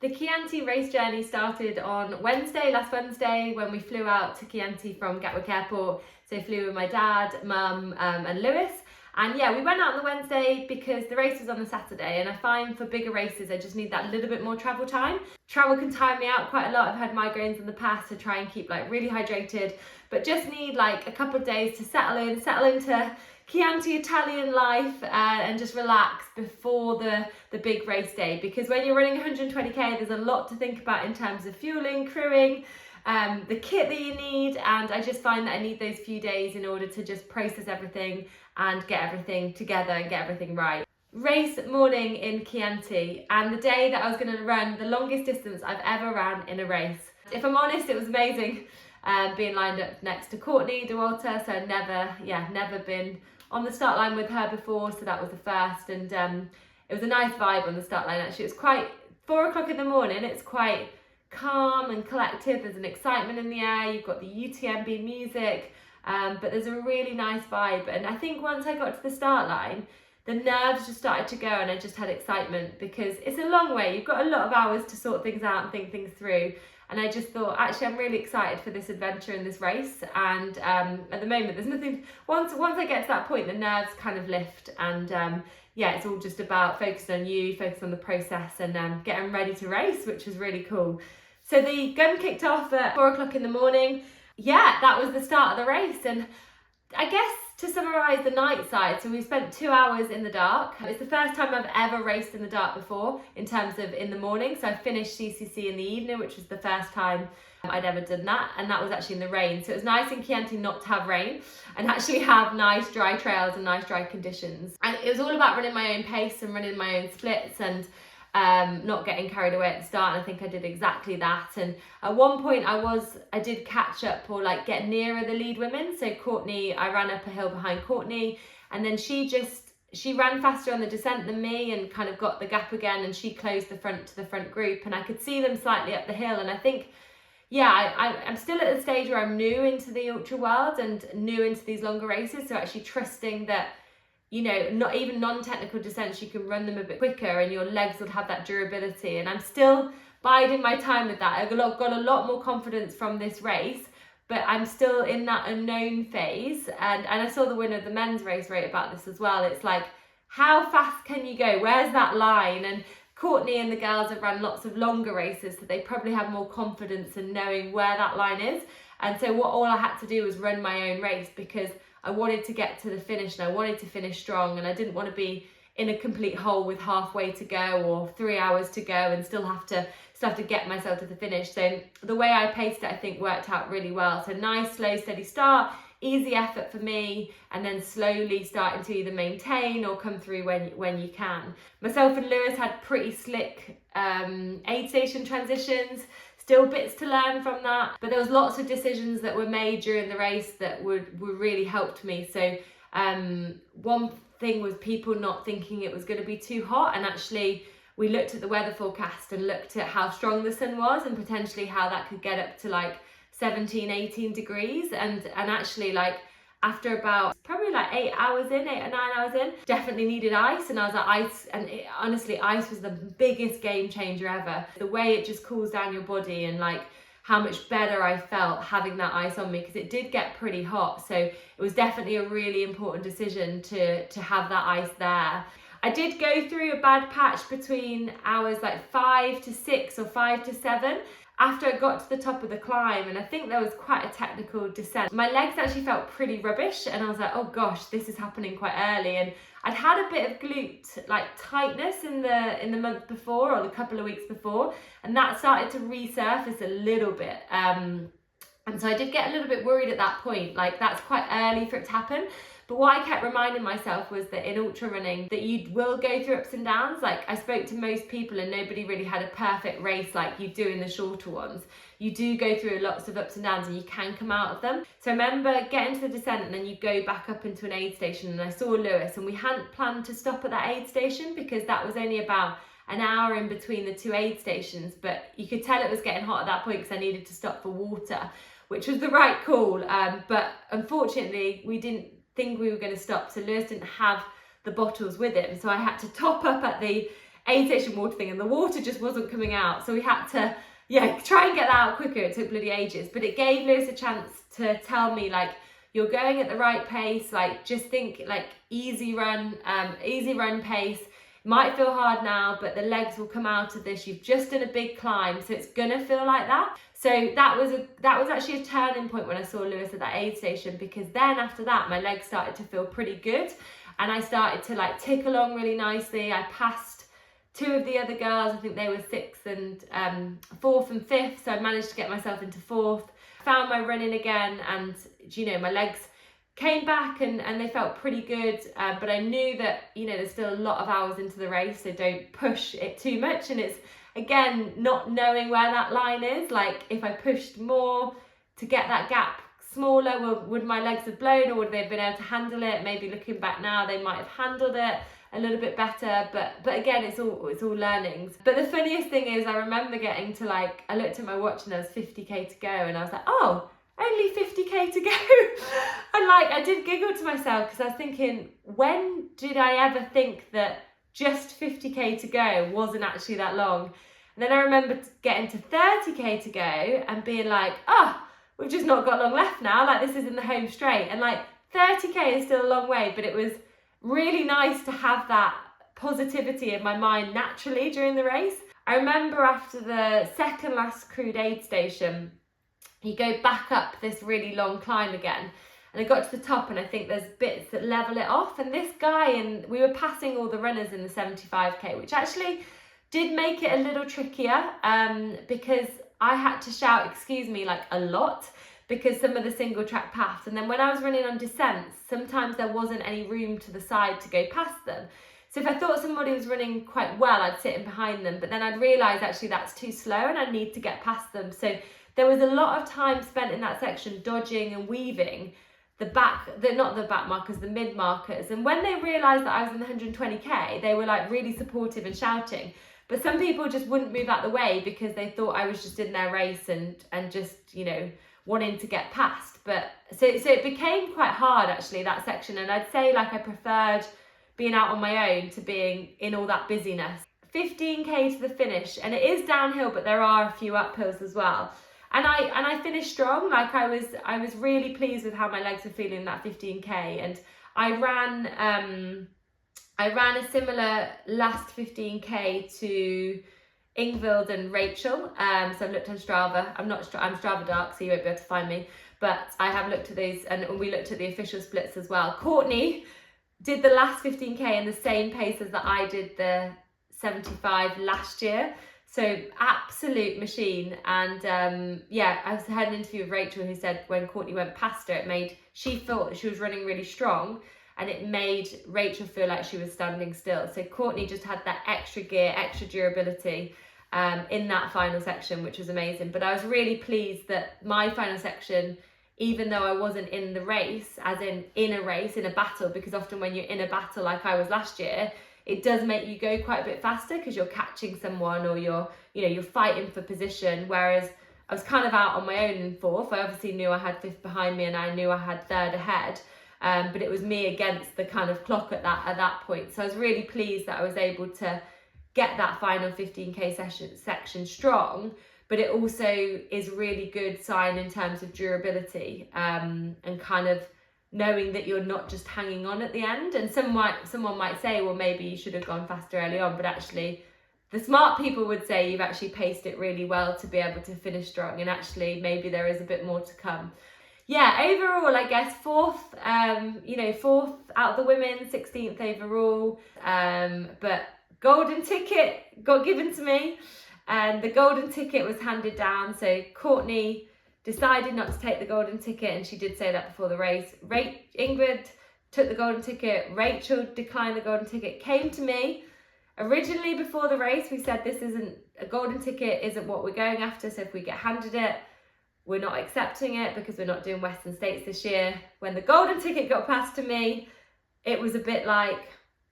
The Chianti race journey started on last Wednesday, when we flew out to Chianti from Gatwick Airport. So I flew with my dad, mum and Lewis. And yeah, we went out on the Wednesday because the race was on the Saturday, and I find for bigger races I just need that little bit more travel time. Travel can tire me out quite a lot. I've had migraines in the past, to try and keep like really hydrated, but just need like a couple of days to settle into Chianti Italian life and just relax before the big race day, because when you're running 120k there's a lot to think about in terms of fueling, crewing, the kit that you need, and I just find that I need those few days in order to just process everything and get everything together and get everything right. Race morning in Chianti, and the day that I was going to run the longest distance I've ever ran in a race. If I'm honest, it was amazing being lined up next to Courtney Dauwalter, so I'd never been on the start line with her before, so that was the first, and it was a nice vibe on the start line actually. It was quite 4 o'clock in the morning, it's quite calm and collective, there's an excitement in the air, you've got the UTMB music, but there's a really nice vibe. And I think once I got to the start line, the nerves just started to go, and I just had excitement because it's a long way, you've got a lot of hours to sort things out and think things through. And I just thought, actually, I'm really excited for this adventure and this race. And at the moment, there's nothing, once I get to that point, the nerves kind of lift. And yeah, it's all just about focusing on you, focus on the process, and getting ready to race, which was really cool. So the gun kicked off at 4 o'clock in the morning. Yeah, that was the start of the race. And I guess to summarise the night side, so we spent 2 hours in the dark. It's the first time I've ever raced in the dark before, in terms of in the morning. So I finished CCC in the evening, which was the first time I'd ever done that, and that was actually in the rain. So it was nice in Chianti not to have rain and actually have nice dry trails and nice dry conditions. And it was all about running my own pace and running my own splits and not getting carried away at the start, and I think I did exactly that. And at one point I did catch up, or like get nearer the lead women. So Courtney, I ran up a hill behind Courtney, and then she ran faster on the descent than me and kind of got the gap again, and she closed the front group, and I could see them slightly up the hill. And I think, yeah, I'm still at the stage where I'm new into the ultra world and new into these longer races, so actually trusting that, you know, not even non-technical descents, you can run them a bit quicker and your legs would have that durability. And I'm still biding my time with that. I've got a lot more confidence from this race, but I'm still in that unknown phase. And I saw the winner of the men's race wrote about this as well. It's like, how fast can you go? Where's that line? And Courtney and the girls have run lots of longer races, so they probably have more confidence in knowing where that line is. And so all I had to do was run my own race, because I wanted to get to the finish and I wanted to finish strong, and I didn't want to be in a complete hole with halfway to go or 3 hours to go and still have to get myself to the finish. So the way I paced it, I think, worked out really well. So nice, slow, steady start, easy effort for me, and then slowly starting to either maintain or come through when you can. Myself and Lewis had pretty slick aid station transitions. Still bits to learn from that, but there was lots of decisions that were made during the race that would really helped me. So one thing was people not thinking it was going to be too hot, and actually we looked at the weather forecast and looked at how strong the sun was and potentially how that could get up to like 17-18 degrees, and actually, like, after about probably like 8 or 9 hours in, definitely needed ice. And I was like, ice, and honestly, ice was the biggest game changer ever. The way it just cools down your body, and like how much better I felt having that ice on me, because it did get pretty hot. So it was definitely a really important decision to have that ice there. I did go through a bad patch between hours like 5 to 6 or 5 to 7. After I got to the top of the climb, and I think there was quite a technical descent, my legs actually felt pretty rubbish, and I was like, oh gosh, this is happening quite early. And I'd had a bit of glute like tightness in the month before, or the couple of weeks before, and that started to resurface a little bit. And so I did get a little bit worried at that point, like that's quite early for it to happen. But what I kept reminding myself was that in ultra running, that you will go through ups and downs. Like, I spoke to most people and nobody really had a perfect race like you do in the shorter ones. You do go through lots of ups and downs, and you can come out of them. So I remember getting to the descent, and then you go back up into an aid station, and I saw Lewis, and we hadn't planned to stop at that aid station because that was only about an hour in between the two aid stations, but you could tell it was getting hot at that point because I needed to stop for water, which was the right call. But unfortunately, we didn't think we were going to stop, so Lewis didn't have the bottles with him, so I had to top up at the aid station water thing, and the water just wasn't coming out. So we had to, try and get that out quicker. It took bloody ages, but it gave Lewis a chance to tell me, like, you're going at the right pace, like, just think, like, easy run pace. Might feel hard now, but the legs will come out of this. You've just done a big climb, so it's gonna feel like that. So that was actually a turning point when I saw Lewis at that aid station, because then after that, my legs started to feel pretty good, and I started to like tick along really nicely. I passed two of the other girls. I think they were fourth and fifth, so I managed to get myself into fourth. Found my running again, and my legs came back and they felt pretty good, but I knew that there's still a lot of hours into the race, so don't push it too much. And it's, again, not knowing where that line is. Like, if I pushed more to get that gap smaller, would my legs have blown, or would they have been able to handle it? Maybe looking back now, they might have handled it a little bit better, but again, it's all learnings. But the funniest thing is, I remember getting to, like, I looked at my watch and there was 50k to go, and I was like, oh, only 50k to go. And like, I did giggle to myself, because I was thinking, when did I ever think that just 50k to go wasn't actually that long? And then I remember getting to 30k to go and being like, oh, we've just not got long left now, like, this is in the home straight. And like, 30k is still a long way, but it was really nice to have that positivity in my mind naturally during the race. I remember after the second last crude aid station, you go back up this really long climb again, and I got to the top, and I think there's bits that level it off, and this guy, and we were passing all the runners in the 75k, which actually did make it a little trickier, because I had to shout excuse me like a lot, because some of the single track paths, and then when I was running on descents, sometimes there wasn't any room to the side to go past them. So if I thought somebody was running quite well, I'd sit in behind them, but then I'd realise actually that's too slow and I need to get past them. So there was a lot of time spent in that section dodging and weaving not the back markers, the mid markers. And when they realised that I was in the 120k, they were like really supportive and shouting. But some people just wouldn't move out the way because they thought I was just in their race and just, wanting to get past. But so it became quite hard actually, that section. And I'd say like I preferred being out on my own to being in all that busyness. 15k to the finish, and it is downhill, but there are a few uphills as well. And I finished strong. Like, I was really pleased with how my legs were feeling in that 15k, and I ran a similar last 15k to Yngvild and Rachel. So I've looked on Strava. I'm Strava Dark, so you won't be able to find me. But I have looked at these, and we looked at the official splits as well. Courtney did the last 15k in the same pace as that I did the 75 last year. So absolute machine. And I had an interview with Rachel who said when Courtney went past her, she thought that she was running really strong, and it made Rachel feel like she was standing still. So Courtney just had that extra gear, extra durability in that final section, which was amazing. But I was really pleased that my final section, even though I wasn't in the race, as in a race, in a battle, because often when you're in a battle like I was last year, it does make you go quite a bit faster because you're catching someone, or you're fighting for position. Whereas I was kind of out on my own in fourth. I obviously knew I had fifth behind me, and I knew I had third ahead. But it was me against the kind of clock at that point. So I was really pleased that I was able to get that final 15k section strong. But it also is really good sign in terms of durability, and kind of knowing that you're not just hanging on at the end. And someone might say, well, maybe you should have gone faster early on, but actually the smart people would say you've actually paced it really well to be able to finish strong, and actually maybe there is a bit more to come. Yeah, overall, I guess fourth out of the women, 16th overall, but golden ticket got given to me, and the golden ticket was handed down. So Courtney decided not to take the golden ticket, and she did say that before the race. Yngvild took the golden ticket, Rachel declined the golden ticket, came to me. Originally before the race, we said a golden ticket isn't what we're going after, so if we get handed it, we're not accepting it because we're not doing Western States this year. When the golden ticket got passed to me, it was a bit like,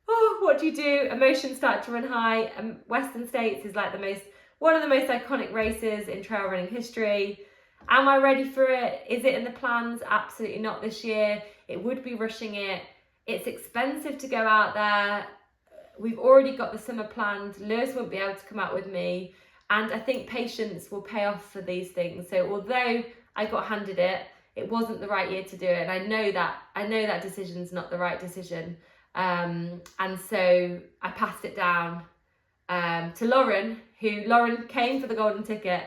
oh, what do you do? Emotions start to run high. Western States is like one of the most iconic races in trail running history. Am I ready for it? Is it in the plans? Absolutely not this year. It would be rushing it. It's expensive to go out there. we've already got the summer planned. Lewis won't be able to come out with me, and I think patience will pay off for these things. So although I got handed it, it wasn't the right year to do it, and I know that decision's not the right decision. And so I passed it down to Lauren, Lauren came for the golden ticket.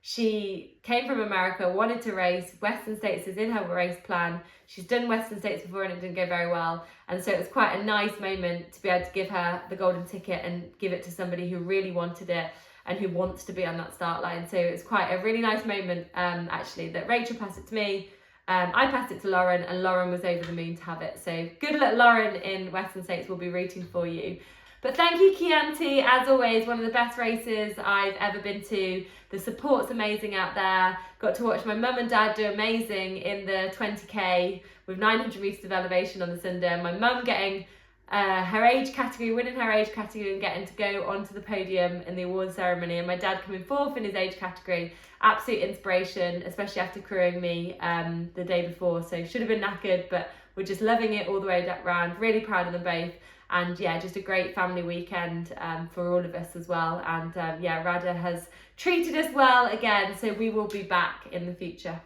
She came from America, wanted to race. Western States is in her race plan. She's done Western States before and it didn't go very well. And so it was quite a nice moment to be able to give her the golden ticket and give it to somebody who really wanted it and who wants to be on that start line. So it was quite a really nice moment, actually, that Rachel passed it to me. I passed it to Lauren, and Lauren was over the moon to have it. So good luck, Lauren, in Western States. We'll be rooting for you. But thank you, Chianti. As always, one of the best races I've ever been to. The support's amazing out there. Got to watch my mum and dad do amazing in the 20k with 900 metres of elevation on the Sunday. My mum getting her age category, winning her age category and getting to go onto the podium in the awards ceremony, and my dad coming fourth in his age category. Absolute inspiration, especially after crewing me the day before. So should have been knackered, but we're just loving it all the way round. Really proud of them both. And yeah, just a great family weekend for all of us as well. And yeah, Rada has treated us well again, so we will be back in the future.